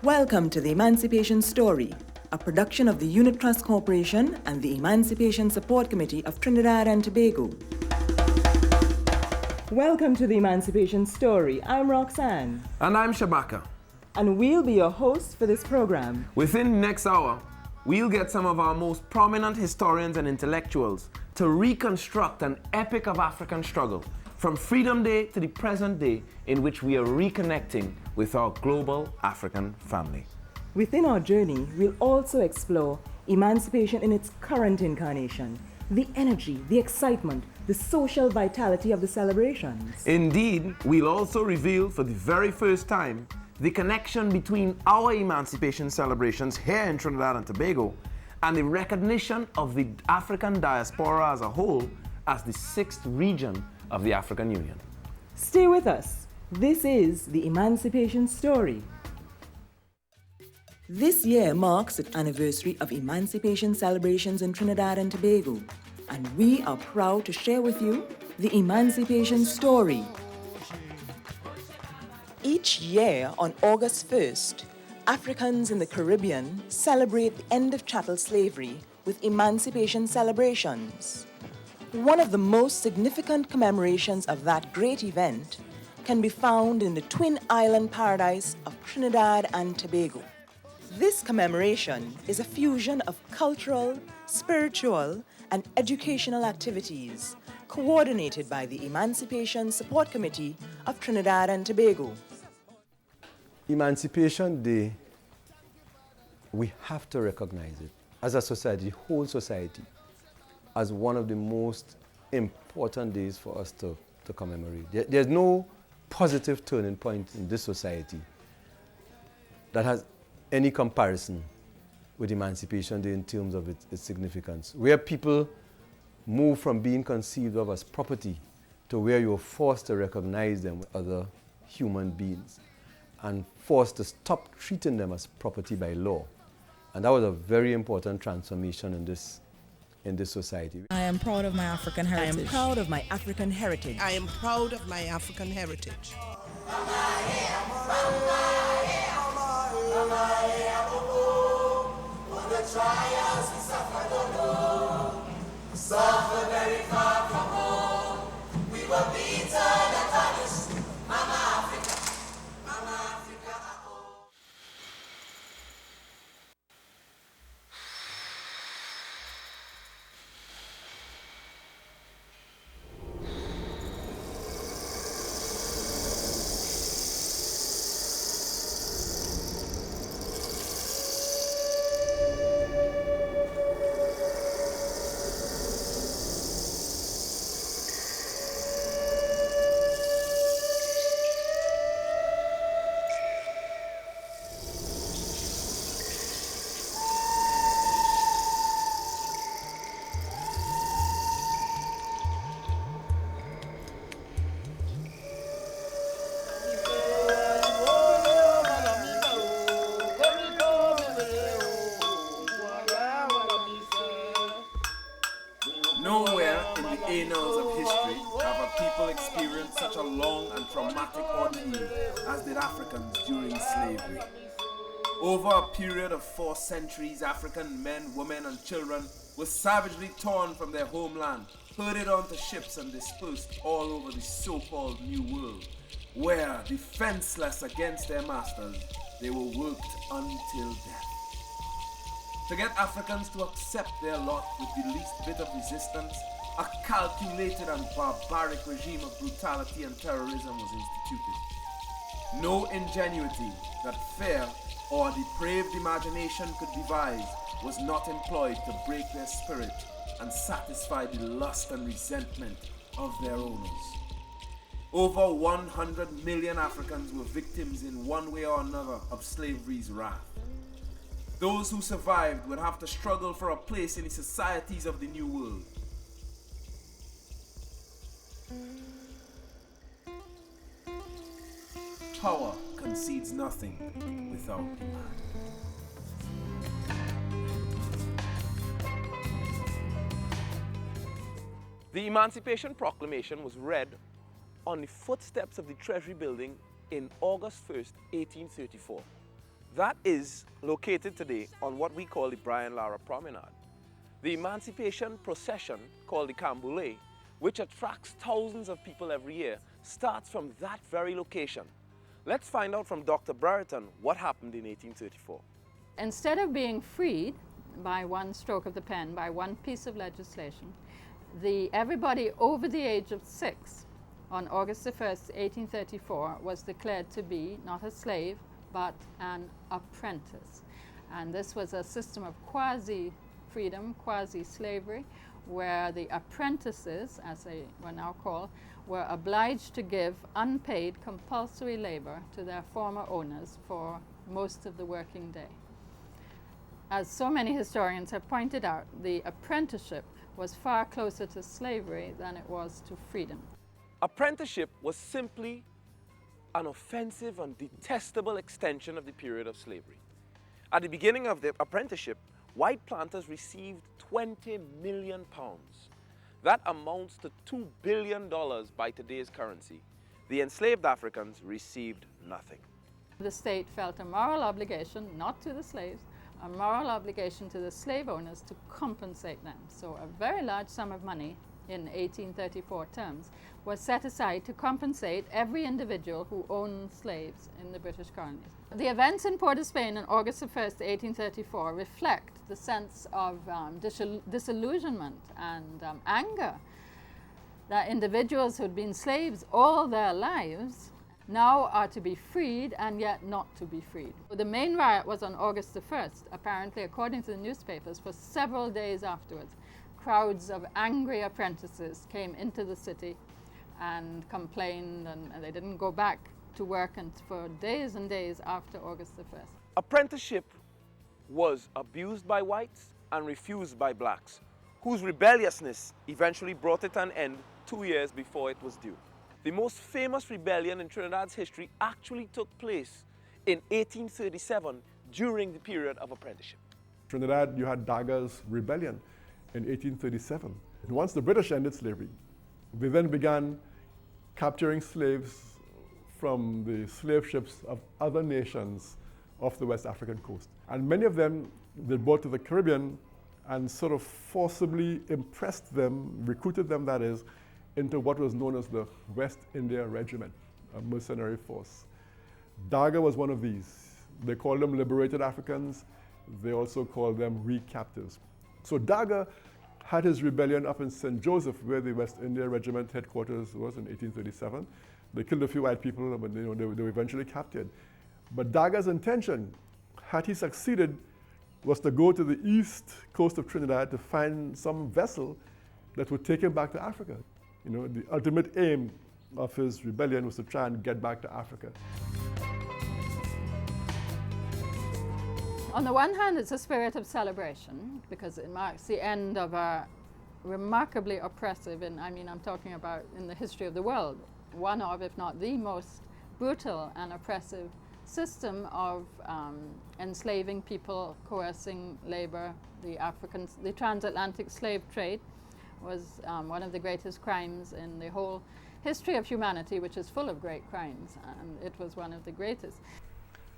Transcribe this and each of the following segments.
Welcome to the Emancipation Story, a production of the Unit Trust Corporation and the Emancipation Support Committee of Trinidad and Tobago. Welcome to the Emancipation Story. I'm Roxanne. And I'm Shabaka. And we'll be your hosts for this program. Within the next hour, we'll get some of our most prominent historians and intellectuals to reconstruct an epic of African struggle from Freedom Day to the present day, in which we are reconnecting with our global African family. Within our journey, we'll also explore emancipation in its current incarnation, the energy, the excitement, the social vitality of the celebrations. Indeed, we'll also reveal for the very first time the connection between our emancipation celebrations here in Trinidad and Tobago and the recognition of the African diaspora as a whole as the sixth region of the African Union. Stay with us. This is the Emancipation Story. This year marks the anniversary of emancipation celebrations in Trinidad and Tobago, and we are proud to share with you the Emancipation Story. Each year on August 1st, Africans in the Caribbean celebrate the end of chattel slavery with emancipation celebrations. One of the most significant commemorations of that great event can be found in the twin island paradise of Trinidad and Tobago. This commemoration is a fusion of cultural, spiritual, and educational activities coordinated by the Emancipation Support Committee of Trinidad and Tobago. Emancipation Day, we have to recognize it as a society, whole society, as one of the most important days for us to commemorate. There's no positive turning point in this society that has any comparison with Emancipation Day in terms of its significance, where people move from being conceived of as property to where you're forced to recognize them with other human beings and forced to stop treating them as property by law. And that was a very important transformation in this society. I am proud of my African heritage. I am proud of my African heritage. I am proud of my African heritage. Suffer very far from home. We were beaten and punished. Mama Africa, Mama Africa. Nowhere in the annals of history have a people experienced such a long and traumatic ordeal as did Africans during slavery. Over a period of 4 centuries, African men, women, and children were savagely torn from their homeland, herded onto ships, and dispersed all over the so-called New World, where, defenseless against their masters, they were worked until death. To get Africans to accept their lot with the least bit of resistance, a calculated and barbaric regime of brutality and terrorism was instituted. No ingenuity that fear or depraved imagination could devise was not employed to break their spirit and satisfy the lust and resentment of their owners. Over 100 million Africans were victims in one way or another of slavery's wrath. Those who survived would have to struggle for a place in the societies of the New World. Power concedes nothing without demand. The Emancipation Proclamation was read on the footsteps of the Treasury Building in August 1st, 1834. that is located today on what we call the Brian Lara Promenade. The Emancipation procession, called the Camboulé, which attracts thousands of people every year, starts from that very location. Let's find out from Dr. Brereton what happened in 1834. Instead of being freed by one stroke of the pen, by one piece of legislation, everybody over the age of 6 on August the 1st, 1834, was declared to be not a slave, but an apprentice. And this was a system of quasi-freedom, quasi-slavery, where the apprentices, as they were now called, were obliged to give unpaid compulsory labor to their former owners for most of the working day. As so many historians have pointed out, the apprenticeship was far closer to slavery than it was to freedom. Apprenticeship was simply an offensive and detestable extension of the period of slavery. At the beginning of the apprenticeship, white planters received 20 million pounds. That amounts to $2 billion by today's currency. The enslaved Africans received nothing. The state felt a moral obligation, not to the slaves, a moral obligation to the slave owners to compensate them. So a very large sum of money in 1834 terms was set aside to compensate every individual who owned slaves in the British colonies. The events in Port of Spain on August 1st, 1834 reflect the sense of disillusionment and anger that individuals who had been slaves all their lives now are to be freed and yet not to be freed. The main riot was on August the 1st, apparently according to the newspapers, for several days afterwards. Crowds of angry apprentices came into the city and complained, and they didn't go back to work for days and days after August the 1st. Apprenticeship was abused by whites and refused by blacks, whose rebelliousness eventually brought it an end 2 years before it was due. The most famous rebellion in Trinidad's history actually took place in 1837 during the period of apprenticeship. Trinidad, you had Daga's rebellion in 1837. And once the British ended slavery, they then began capturing slaves from the slave ships of other nations off the West African coast. And many of them they brought to the Caribbean and sort of forcibly impressed them, recruited them, that is, into what was known as the West India Regiment, a mercenary force. Daga was one of these. They called them liberated Africans. They also called them recaptives. So Daga had his rebellion up in St. Joseph, where the West India Regiment headquarters was in 1837. They killed a few white people, but they were eventually captured. But Daga's intention, had he succeeded, was to go to the east coast of Trinidad to find some vessel that would take him back to Africa. You know, the ultimate aim of his rebellion was to try and get back to Africa. On the one hand, it's a spirit of celebration because it marks the end of a remarkably oppressive, and I mean I'm talking about in the history of the world, one of, if not the most brutal and oppressive system of enslaving people, coercing labor. The transatlantic slave trade was one of the greatest crimes in the whole history of humanity, which is full of great crimes, and it was one of the greatest.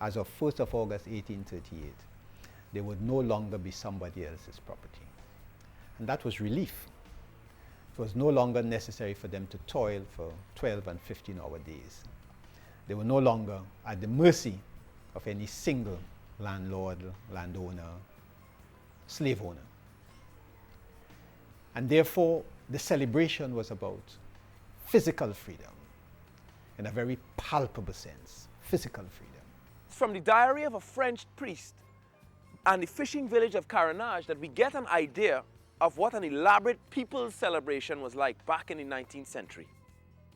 As of 1st of August 1838, they would no longer be somebody else's property. And that was relief. It was no longer necessary for them to toil for 12 and 15-hour days. They were no longer at the mercy of any single landlord, landowner, slave owner. And therefore, the celebration was about physical freedom, in a very palpable sense, physical freedom. From the diary of a French priest and the fishing village of Carenage that we get an idea of what an elaborate people's celebration was like back in the 19th century.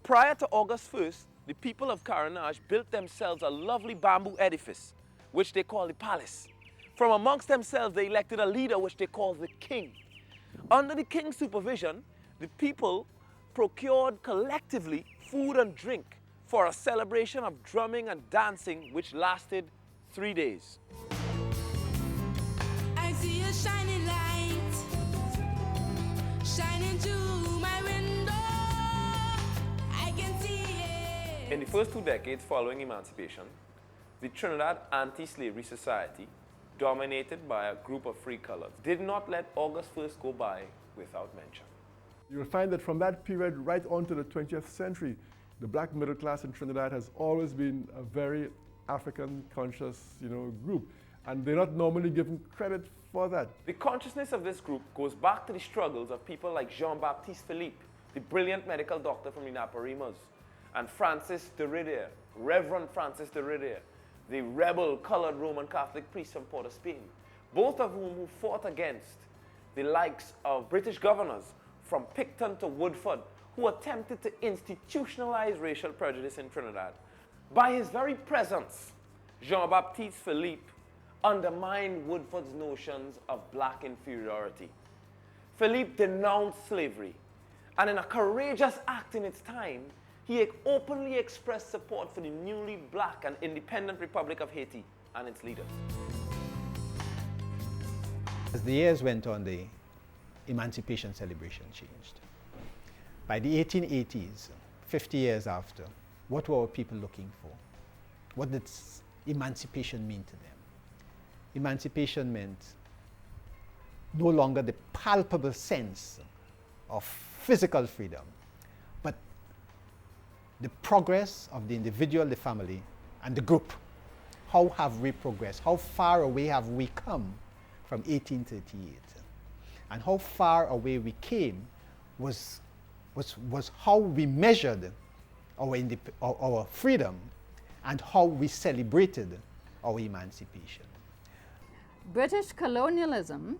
Prior to August 1st, the people of Carenage built themselves a lovely bamboo edifice, which they call the palace. From amongst themselves, they elected a leader, which they called the king. Under the king's supervision, the people procured collectively food and drink for a celebration of drumming and dancing which lasted 3 days. I see a shining light shining through my window. I can see it. In the first 2 decades following emancipation, the Trinidad Anti-Slavery Society, dominated by a group of free colors, did not let August 1st go by without mention. You'll find that from that period right on to the 20th century, the black middle class in Trinidad has always been a very African conscious, group. And they're not normally given credit for that. The consciousness of this group goes back to the struggles of people like Jean-Baptiste Philippe, the brilliant medical doctor from the Naparimas, and Francis de Ridier, Reverend Francis de Ridier, the rebel colored Roman Catholic priest from Port of Spain, both of who fought against the likes of British governors from Picton to Woodford, who attempted to institutionalize racial prejudice in Trinidad. By his very presence, Jean-Baptiste Philippe undermined Woodford's notions of black inferiority. Philippe denounced slavery, and in a courageous act in its time, he openly expressed support for the newly black and independent Republic of Haiti and its leaders. As the years went on, the Emancipation celebration changed. By the 1880s, 50 years after, what were our people looking for? What did emancipation mean to them? Emancipation meant no longer the palpable sense of physical freedom, but the progress of the individual, the family, and the group. How have we progressed? How far away have we come from 1838? And how far away we came was how we measured our freedom and how we celebrated our emancipation. British colonialism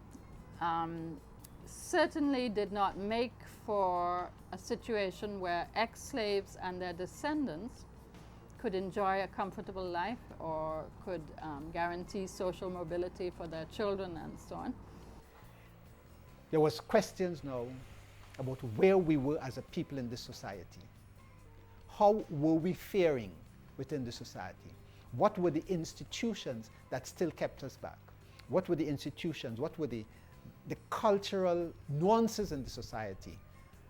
certainly did not make for a situation where ex-slaves and their descendants could enjoy a comfortable life or could guarantee social mobility for their children and so on. There was questions now about where we were as a people in this society. How were we faring within the society? What were the institutions that still kept us back? What were the institutions, what were the cultural nuances in the society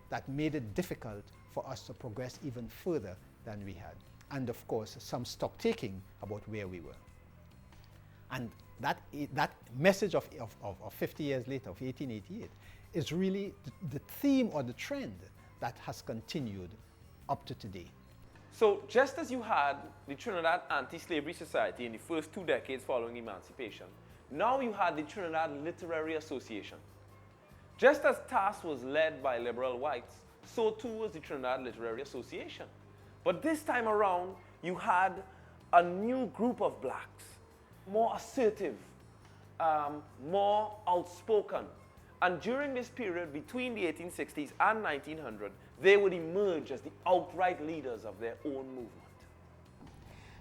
that made it difficult for us to progress even further than we had? And of course, some stock taking about where we were. And that message of 50 years later, of 1888, is really the theme or the trend that has continued up to today. So just as you had the Trinidad Anti-Slavery Society in the first 2 decades following emancipation, now you had the Trinidad Literary Association. Just as TAS was led by liberal whites, so too was the Trinidad Literary Association. But this time around, you had a new group of blacks, more assertive, more outspoken. And during this period, between the 1860s and 1900, they would emerge as the outright leaders of their own movement.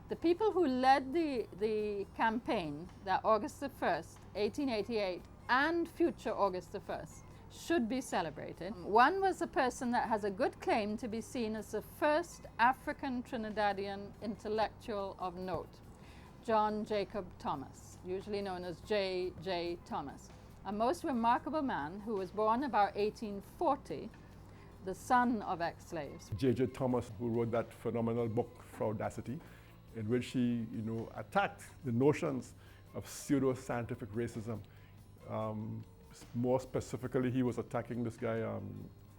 The people who led the campaign that August the 1st, 1888, and future August the 1st should be celebrated. One was a person that has a good claim to be seen as the first African Trinidadian intellectual of note, John Jacob Thomas, usually known as J.J. Thomas, a most remarkable man who was born about 1840, the son of ex-slaves. J.J. Thomas, who wrote that phenomenal book, Fraudacity, in which he, attacked the notions of pseudo-scientific racism. More specifically, he was attacking this guy,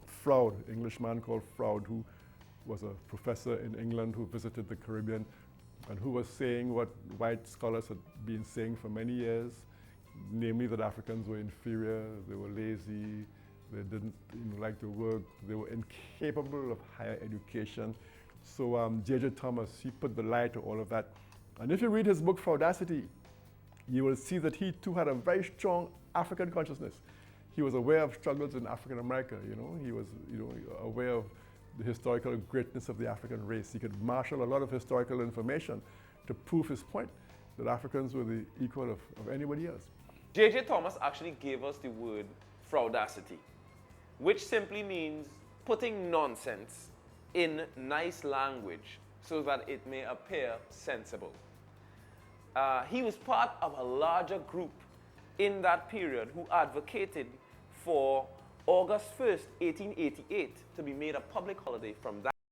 Froude, Englishman called Froude, who was a professor in England who visited the Caribbean and who was saying what white scholars had been saying for many years, namely that Africans were inferior, they were lazy, they didn't like to work, they were incapable of higher education. So J.J. Thomas, he put the lie to all of that. And if you read his book, Fraudacity, you will see that he too had a very strong African consciousness. He was aware of struggles in African America, he was aware of the historical greatness of the African race. He could marshal a lot of historical information to prove his point that Africans were the equal of anybody else. J.J. Thomas actually gave us the word fraudacity, which simply means putting nonsense in nice language so that it may appear sensible. He was part of a larger group in that period who advocated for August 1st, 1888 to be made a public holiday from that